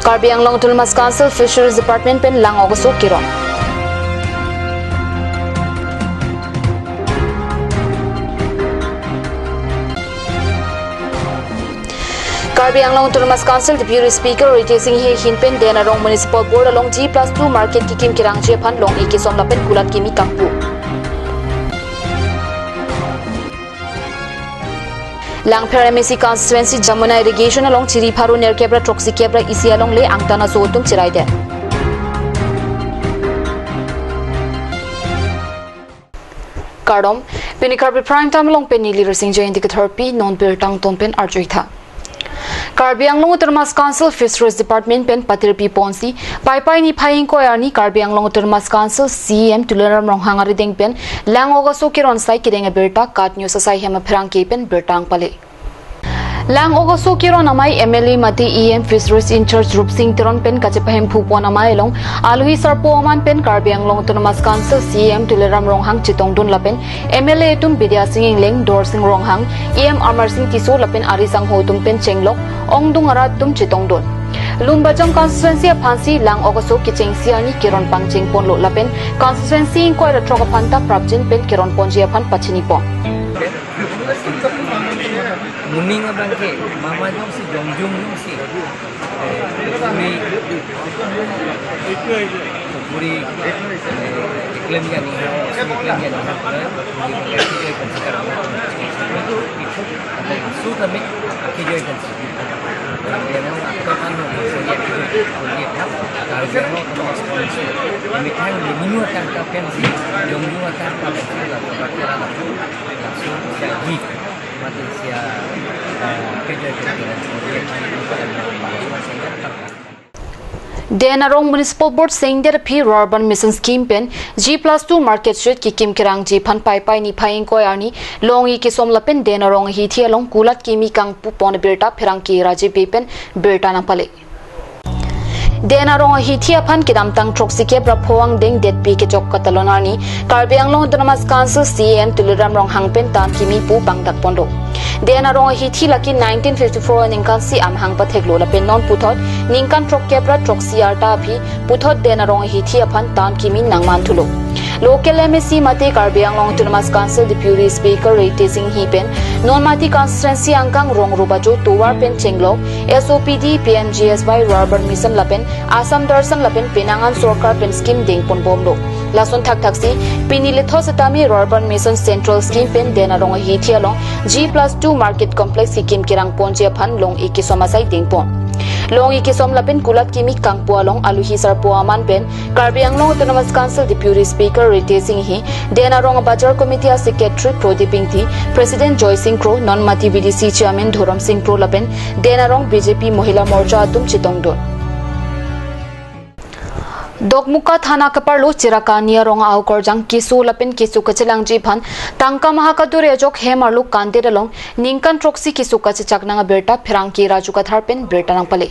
Karbi Anglong Autonomous Council Fisheries Department pen lang ogaso kiron. Karbi Anglong Autonomous Council Deputy Speaker Rating he hinpen Denarong Municipal Board along G+2 Market kikim kirang jepan long ikisom lapen kulat kimi kampu. Langper MSC constituency Jamuna irrigation along Chiri Paru near Kebra Troxy Kebra isi along le Angtana Sotum Chiraide. Kardom Pinikarbi prime time along Penny leader Singja indicator P non Birtang Tompen Arjoita. Karbi Anglong Autonomous Council Fisheries Department pen Patirpi Ponsi Pai ni Phaing Koyarni Karbi Anglong Autonomous Council CM Tuleram Ronghangari Deng pen Lang Ogaso Kiron Sai Kirenga Berta Kat News Sai Hema Phrang pen Bertang Pale Lang Ogaso Kiron Amai MLA Mati EM Fisheries in Charge Rup Singh Tiron pen Kachepahem Phupon Amai long Alui Sarpo Oman pen Karbi Anglong Autonomous Council CM Tuleram Ronghang Chitong Dun Lapen MLA Tum Bidya Singh Leng Dor Singh Ronghang EM Amar Singh Tiso Lapen Arisang Ho Tum pen Chenglok Ongdung Arat Tum Chitong Dun Lumbajam constituency Phansi Lang Ogaso Kicheng Siani Kiron Pangcheng Pon Lo Lapen constituency Koi Ratroka Panta Prabjin pen Kiron Ponji Aphan Pachini Pon Muning abangke mama jong si jong si puri iklim jani su kami kijoy kan yang akan minu akan kapen si jong akan kapen Malaysia Denarong Municipal Board saying that a P Urban Mission Scheme pen G+2 Market Street ki Kim Kirang Ji Phan Pai ni Phaing Koyarni Longi ki Somla pen Denarong hi thi along kulat kimi kang pu pon berta pherang ki Raji pen berta na pale Denarong hi thi aphan kidam tang troxy ke praphoang deng det pi ke chok katalonarni Karbi Anglong Autonomous Council CM Tuliram Rong hang pen tan kimi pu bangdak pondo Denarong hi thi laki 1954 ningkan si am hang pathek lo lapen non puthot ningkan trok ke pra troxy arta phi puthot Denarong hi thi aphan tan kimi nangman thulo Local MSC Mate Karbi Anglong Autonomous Council Deputy Speaker Rating he pen non mati constituency angkang rong rubajo tuwar pen chenglok SOPD PMGSY Urban Mission lapen Assam Darsang lapen Penangan Sorkar pen scheme deng pon bomlo lason thak thaksi pinilitho satami Urban Mission Central Scheme pen Denarong hi thi along G+2 Market Complex hikim kirang ponje phan long iki somasai deng pon Long ikisom lapin kulat kimi kangpo along aluhi sarpo aman pen Karbi Anglong Autonomous Council Deputy Speaker Rating hi Denarong Bajar Committee Secretary Prodip Thi President Joy Singh Kro non mati VDC Chairman Thoram Singh Kro lapen Denarong BJP Mohila Morcha atum chitong don Dokmuka Thana Kaparlo Chirakania Rong Aukorjang Kisu Lapin Kisu Kachelang Jipan Tangka Mahakadure Jok Hemarlu Kante along Ninkan Troxy Kisu Kachaknanga Berta Pherangki Rajuka Tharpen Berta Nang Pale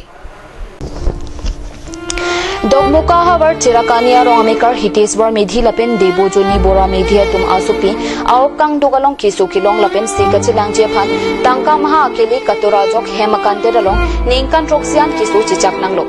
Dokmuka Havar Chirakania Rong Amekar Hiteswar Medhi Lapen Debojoni Bora Medhi Tum Asupi Aukang Dogalong Kisu Kilong Lapen Sikachelang Jipan Tangka Maha Akeli Katura Jok Hemakante along Ninkan Troxyan Kisu Chichaknang Lo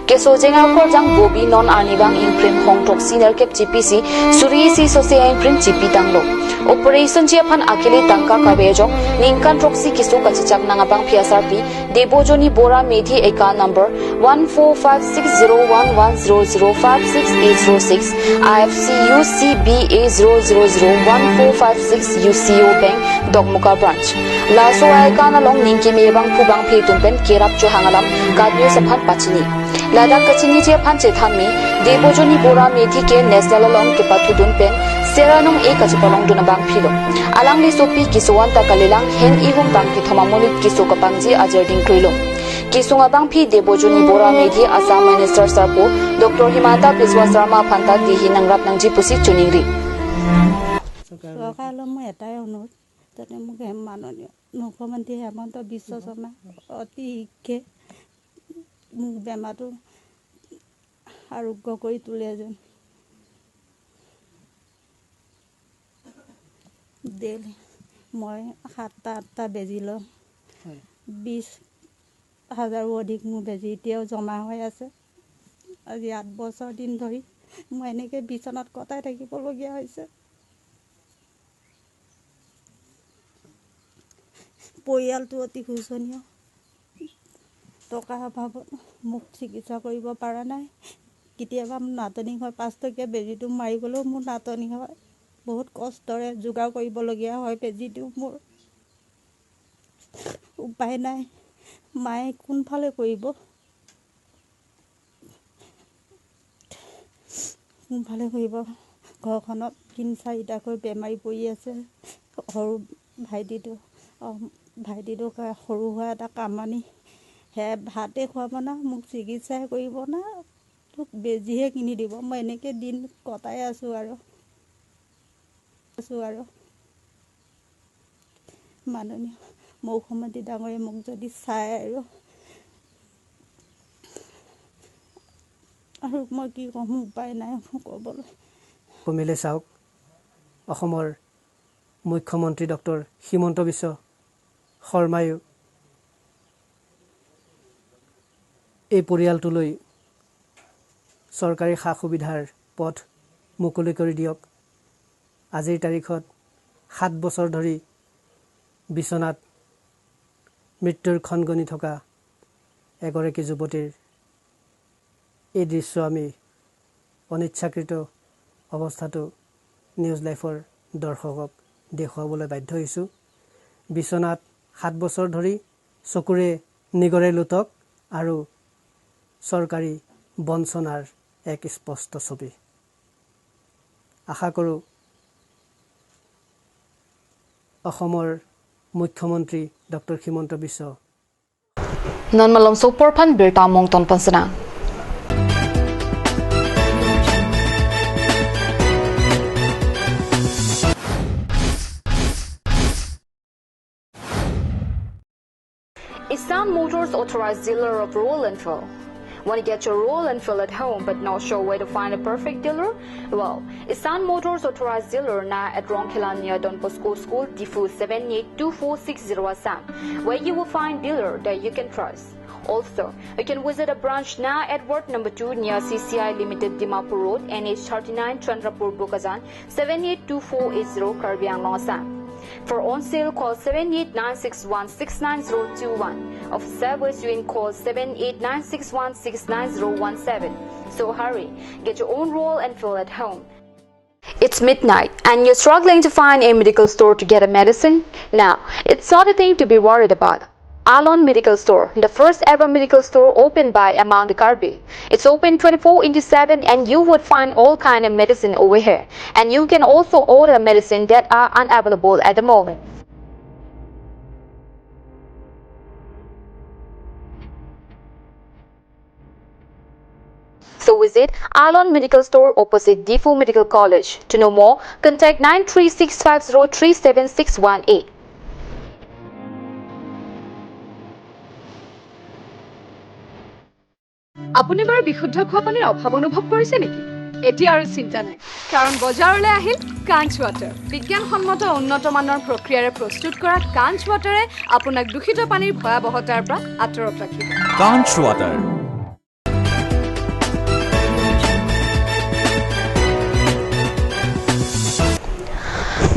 Keso jenga korjang bobi non anibang imprim hong toxin erkep GPC suri si sosia imprim GP tanglo operation jiaphan akili tangka kabejok ningkan toxi kisu kachak nangabang PSRP debojoni bora medhi eka number 1456011005686 IFCU CBA 0001456 UCO Bank Dokmuka branch laso eka na long ningki mebang phubang phetumpen kerap cho hangalam kadyo saphat pachini Ladang kachini je panche thammi debojoni bora methi ke national along ke pathudun pen seranong e kachipalong duna bang philo alangli sopi kiswan ta kalelang hen ihum bang ki thomamoni kisu kapangji ajarding kroilo kisunga bang phi debojoni bora methi Assam Minister Sarpo Dr Himanta Biswa Sharma phanta dihi nangrap nangji pusi chuningri Sokalo mo eta ono tane mo ke manonyo no komanti hamanto biswa sama oti ke বেমাৰটো আৰোগ্য কৰি তুলে যেন daily মই 7টা 8টা বেজি লওঁ 20 হাজাৰো অধিক মোৰ বেজী এতিয়াও জমা হৈ আছে আজি 8 বছৰ দিন ধৰি মই এনেকৈ বিচনাত কটাই থাকিবলগীয়া হৈছে পৰিয়ালটো অতি শোচনীয় টকাৰ অভাৱত মোক চিকিৎসা কৰিব পৰা নাই কেতিয়াবা নাটনি হয় 5 টকীয়া বেজীটো মাৰিবলৈও মোৰ নাটনি হয় বহুত কষ্টৰে যোগাৰ কৰিবলগীয়া হয় বেজীটো মোৰ উপায় নাই মায়ে কোনফালে কৰিব ঘৰখনত 3-4টাকৈ বেমাৰী পৰি আছে সৰু ভাইটিটো সৰু হোৱা এটা কামানি হে ভাতে খুৱাব না মোক চিকিৎসাই কৰিব না মোক বেজীহে কিনি দিব মই এনেকৈ দিন কটাই আছোঁ আৰু মাননীয় মুখ্যমন্ত্ৰী ডাঙৰীয়াই মোক যদি চাই আৰু মই কি ক'ম উপায় নাই ক'বলৈ কমিলে চাওক অসমৰ মুখ্যমন্ত্ৰী ডক্টৰ হিমন্ত বিশ্ব শৰ্মায়ো এই পৰিয়ালটোলৈ চৰকাৰী সা সুবিধাৰ পথ মুকলি কৰি দিয়ক আজিৰ তাৰিখত 7 বছৰ ধৰি বিচনাত মৃত্যুৰ ক্ষণ গণি থকা এগৰাকী যুৱতীৰ এই দৃশ্য আমি অনিচ্ছাকৃত অৱস্থাটো নিউজ লাইফৰ দৰ্শকক দেখুৱাবলৈ বাধ্য হৈছোঁ বিচনাত 7 বছৰ ধৰি চকুৰে নিগৰে লুটক আৰু চৰকাৰী বঞ্চনাৰ এক স্পষ্ট ছবি আশা কৰোঁ অসমৰ মুখ্যমন্ত্ৰী doctor Himanta Biswa Nanmalam Soporpan Birta Mongton Pansana. Isan Motors authorized dealer of Roll and Fill. Want to get your Roll and Fill at home but not sure where to find a perfect dealer? Well, Isan Motors authorized dealer now at Ronkilan near Don Bosco School, Difu 782460 Assam, where you will find dealer that you can trust. Also, you can visit a branch now at Ward number 2 near CCI Limited Dimapur Road, NH39 Chandrapur Bukazan 782480 Karbi Anglong Assam. For on sale, call 7896169021. Of service, you can call 7896169017. So hurry, get your own Roll and Fill at home. It's midnight and you're struggling to find a medical store to get a medicine? Now, it's not a thing to be worried about. Alon Medical Store, the first ever medical store opened by Amount Karbi. It's open 24/7 and you would find all kind of medicine over here. And you can also order medicine that are unavailable at the moment. So visit Alon Medical Store opposite Difu Medical College. To know more, contact 936503718. আপুনি বাৰু বিশুদ্ধ খোৱা পানীৰ অভাৱ অনুভৱ কৰিছে নেকি এতিয়া আৰু চিন্তা নাই কাৰণ বজাৰলৈ আহিল কাঞ্চ ৱাটাৰ বিজ্ঞানসন্মত উন্নত মানৰ প্ৰক্ৰিয়াৰে প্ৰস্তুত কৰা কাঞ্চ ৱাটাৰে আপোনাক দূষিত পানীৰ ভয়াৱহতাৰ পৰা আঁতৰত ৰাখিব কাঞ্চ water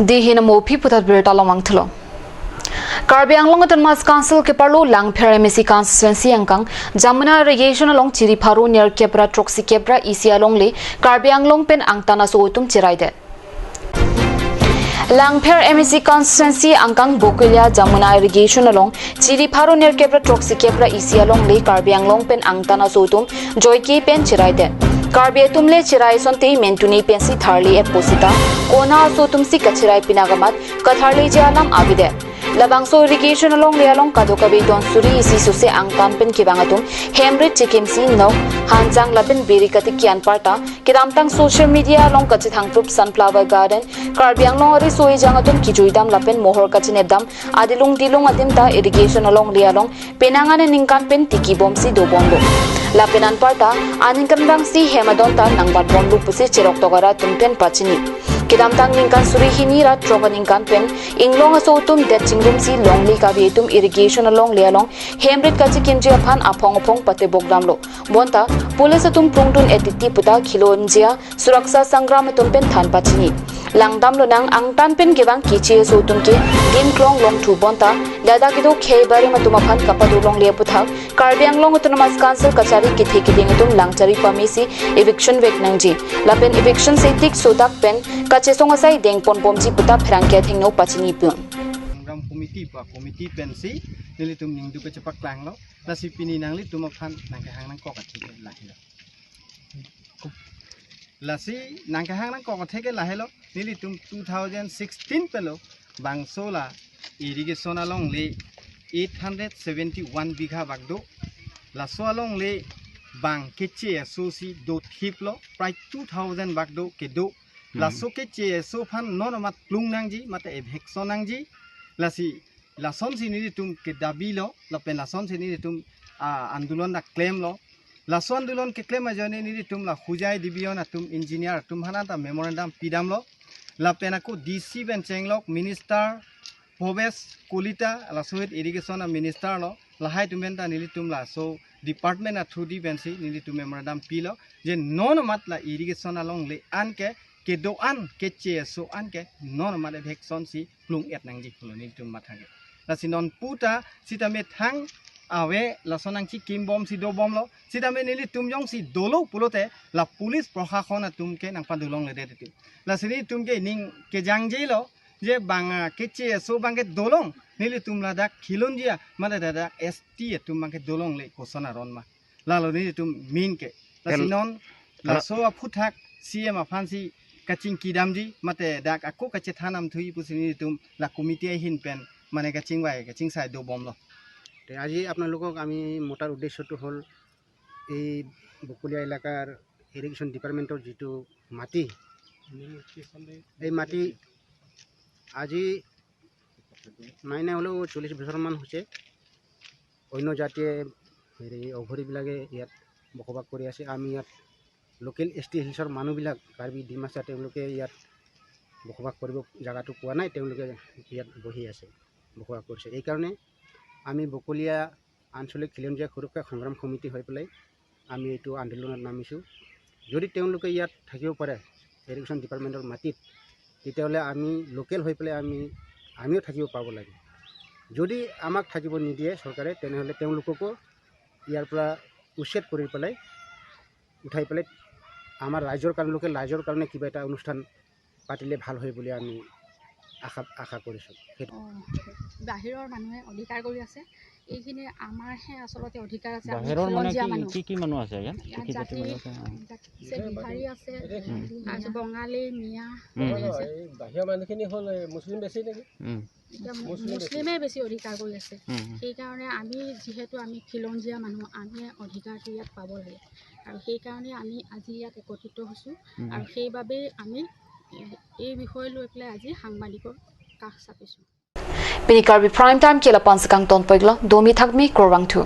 Dihina Mopi Putat Birta Lomangthlo. Karbi Anglong at Mas Council Keparlo Lang Paramisi Constituency Angkang Jamuna Irrigation along Chiriparu near Kebra Troxy Kebra Isi along Le Karbi Anglong Pen Angtana Sotum Chiraide. Langpher MEC constituency Angkang Bokulia Jamuna Irrigation along Chiriparu near Kebra Troxy Kebra Isi along Le Karbi Anglong Pen Angtana Sotum Joyki Pen Chiraide. Karbi Tumle Chirai Sonte Mentuni Pensi Tharli Eposita Kona Sotum Si Kachirai Pinagamat Katharli Jalam Abide. Labangso irrigation along Lialong Kadokabe Don Suri Isi Suse Ang Kampen Kibangatum Hemrit Chikimsi No Hanjang Labin Birikati Kian Parta Kidamtang social media along Kachithang Group Sunflower Garden Karbiang Long Ari Soi Jangatum Kijuidam Lapin Mohor Kachinedam Adilung Dilung Adimta irrigation along Lialong Penangan and Inkampen Tiki Bomsi Do Bondo Lapinan Parta Aninkandang Si Hemadonta Nangbat Bondo Pusi Chirok Togara Tumpen Pachini kidam tang ningkan suri hini ra troga ningkan pen inglong aso tum det chingrum si long li ka bi tum irrigation along le along hemrit ka chi kinjia phan apong apong pate bogdam lo bonta police tum prungtun etiti puta khilonjia suraksha sangram tum pen than pachini langdam lo nang angtan pen gewang kichi so tum ke gim klong long thu bonta dada kido khei bari ma tum phan kapadu long le putha Karbi anglong autonomous council kachari ki theki ding tum langchari pamisi eviction vek nangji lapen eviction setik sodak pen kache songa sai deng pon pomji puta phrangke thengno pachini pun ram committee pensi nili tum ning du ke cepak lang lo la sipini nang li tum phan nang ke hang nang ko ka thik la hi la si nang ke hang nang ko ka thik la hi lo nili tum 2016 pelo bang sola irrigation along le 871 bigha bagdo la so along le bang keche sosi do thiplo prai 2000 bagdo ke do la so keche so phan non mat plung nangji mate eviction nangji la si la son si ni tum ke dabi lo la pen la son si ni tum andolon na claim lo la so andolon ke claim ajone ni tum la khujai dibion na tum engineer tum hana ta memorandum pidam lo la pen ako dc ben chenglok minister Pobes Kulita la soet irrigation minister lo la hai tum ta ni tum la so department a through defense ni tum memorandum pilo je non mat la irrigation along le an ke do an ke che so an ke non mat eviction si plung et nang ji ni tum mathang la sinon puta sitame thang awe la sonang chi kim bom si do bom lo sitame ni tum jong si dolo pulote la police prokhakon tum ke nang padulong le de la sini tum ke ning ke jang je lo je banga keche so bange dolong nili tumla dak khilon dia mane dada st tum bange dolong le kosana ron ma lalo ni tum min ke lasinon la so aphuthak cm afansi kaching kidamji mate dak akko kache thanam thui pusini tum la committee hin pen mane kaching bai kaching sai do bom lo তে আজি আপোনালোকক আমি মোটাৰ উদ্দেশ্যটো হ'ল এই বকুলীয়া এলেকাৰ irrigation ডিপাৰ্টমেণ্টৰ যিটো মাটি এই মাটি আজি নাই হ'লেও 40 বছৰমান হৈছে অন্য জাতিয়ে হেৰি অঘৰীবিলাকে ইয়াত বসবাস কৰি আছে আমি ইয়াত লোকেল ST হিলছৰ মানুহবিলাক কাৰ্বি ডিমাচা তেওঁলোকে ইয়াত বসবাস কৰিব জাগাটো পোৱা নাই তেওঁলোকে ইয়াত বহি আছে বসবাস কৰিছে এইকাৰণে আমি বকুলীয়া আঞ্চলিক খিলঞ্জীয়া সুৰক্ষা সংগ্ৰাম সমিতি হৈ পেলাই আমি এইটো আন্দোলনত নামিছোঁ যদি তেওঁলোকে ইয়াত থাকিব পাৰে ইৰিগেশ্যন ডিপাৰ্টমেণ্টৰ মাটিত তেতিয়াহ'লে আমি লোকেল হৈ পেলাই আমিও থাকিব পাব লাগে যদি আমাক থাকিব নিদিয়ে চৰকাৰে তেনেহ'লে তেওঁলোককো ইয়াৰ পৰা উচ্ছেদ কৰি পেলাই উঠাই পেলাই আমাৰ ৰাইজৰ কাৰণে লোকেল ৰাইজৰ কাৰণে কিবা এটা অনুষ্ঠান পাতিলে ভাল হয় বুলি আমি আশা কৰিছোঁ বাহিৰৰ মানুহে অধিকাৰ কৰি আছে এইখিনি আমাৰহে আচলতে অধিকাৰ আছে বাহিৰৰ মানে কি মানুহ আছে ইয়াত জাতি বিহাৰী আছে আৰু বঙালী মিয়া বাহিৰৰ মানুহখিনি হ'ল মুছলিম বেছি নেকি মুছলিমে বেছি অধিকাৰ কৰি আছে সেইকাৰণে আমি যিহেতু আমি খিলঞ্জীয়া মানুহ আমি অধিকাৰটো ইয়াত পাব লাগে আৰু সেইকাৰণে আমি আজি ইয়াত একত্ৰিত হৈছোঁ আৰু সেইবাবেই আমি এই বিষয় লৈ পেলাই আজি সাংবাদিকৰ কাষ চাপিছোঁ Karbi prime time kila pansakang ton paglo domi thakmi korwang thu